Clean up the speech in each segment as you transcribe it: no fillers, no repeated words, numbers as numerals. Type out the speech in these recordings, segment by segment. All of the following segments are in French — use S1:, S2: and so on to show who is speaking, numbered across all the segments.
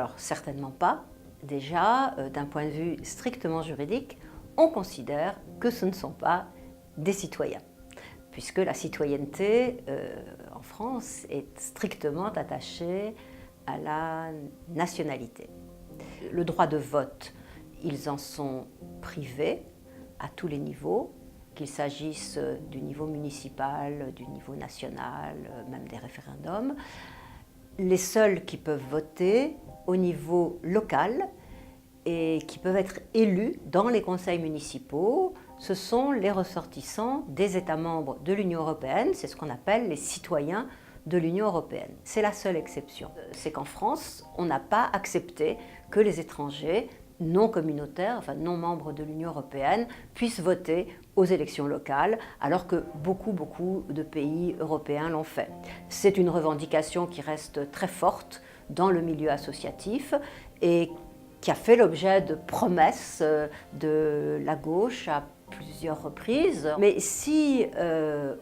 S1: Alors certainement pas. Déjà, d'un point de vue strictement juridique, on considère que ce ne sont pas des citoyens, puisque la citoyenneté en France est strictement attachée à la nationalité. Le droit de vote, ils en sont privés à tous les niveaux, qu'il s'agisse du niveau municipal, du niveau national, même des référendums. Les seuls qui peuvent voter au niveau local et qui peuvent être élus dans les conseils municipaux, ce sont les ressortissants des États membres de l'Union européenne, c'est ce qu'on appelle les citoyens de l'Union européenne. C'est la seule exception. C'est qu'en France, on n'a pas accepté que les étrangers non communautaires, enfin non membres de l'Union européenne, puissent voter aux élections locales, alors que beaucoup de pays européens l'ont fait. C'est une revendication qui reste très forte dans le milieu associatif et qui a fait l'objet de promesses de la gauche à plusieurs reprises. Mais si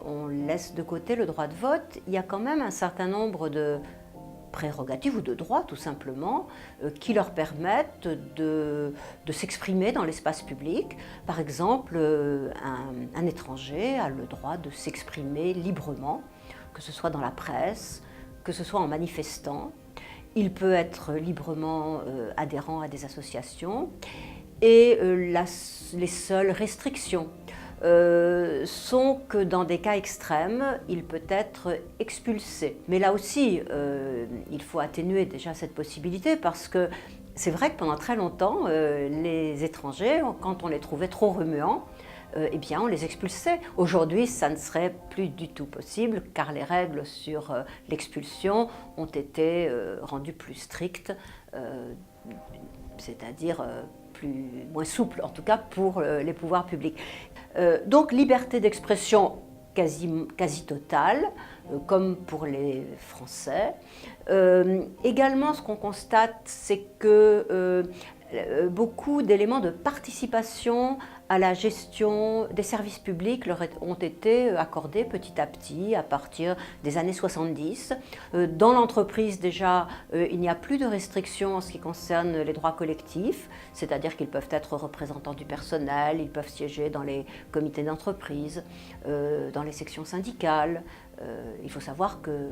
S1: on laisse de côté le droit de vote, il y a quand même un certain nombre de prérogatives ou de droits tout simplement qui leur permettent de s'exprimer dans l'espace public. Par exemple, un étranger a le droit de s'exprimer librement, que ce soit dans la presse, que ce soit en manifestant. Il peut être librement adhérent à des associations et les seules restrictions sont que dans des cas extrêmes, il peut être expulsé. Mais là aussi, il faut atténuer déjà cette possibilité parce que c'est vrai que pendant très longtemps, les étrangers, quand on les trouvait trop remuants, eh bien on les expulsait. Aujourd'hui, ça ne serait plus du tout possible car les règles sur l'expulsion ont été rendues plus strictes, c'est-à-dire moins souples, en tout cas pour les pouvoirs publics. Donc liberté d'expression quasi totale, comme pour les Français. Également, ce qu'on constate, c'est que beaucoup d'éléments de participation à la gestion des services publics leur ont été accordés petit à petit à partir des années 70. Dans l'entreprise déjà, il n'y a plus de restrictions en ce qui concerne les droits collectifs, c'est-à-dire qu'ils peuvent être représentants du personnel, ils peuvent siéger dans les comités d'entreprise, dans les sections syndicales. Il faut savoir que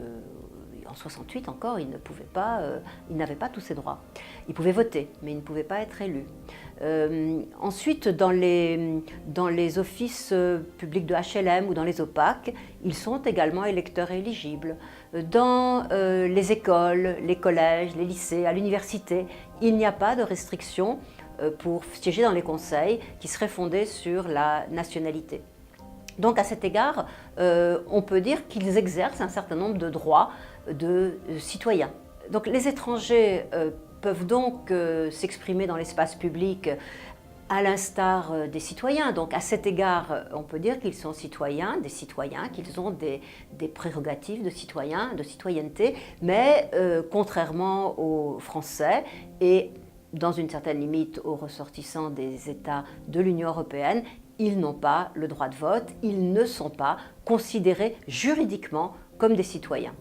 S1: en 68 encore, ils n'avaient pas tous ces droits. Ils pouvaient voter, mais ils ne pouvaient pas être élus. Ensuite, dans les offices publics de HLM ou dans les OPAC, ils sont également électeurs éligibles. Dans les écoles, les collèges, les lycées, à l'université, il n'y a pas de restriction pour siéger dans les conseils qui seraient fondés sur la nationalité. Donc à cet égard, on peut dire qu'ils exercent un certain nombre de droits de citoyens. Donc les étrangers peuvent donc s'exprimer dans l'espace public à l'instar des citoyens. Donc à cet égard, on peut dire qu'ils sont citoyens, qu'ils ont des prérogatives de citoyens, de citoyenneté, mais contrairement aux Français et dans une certaine limite aux ressortissants des États de l'Union européenne, ils n'ont pas le droit de vote, ils ne sont pas considérés juridiquement comme des citoyens.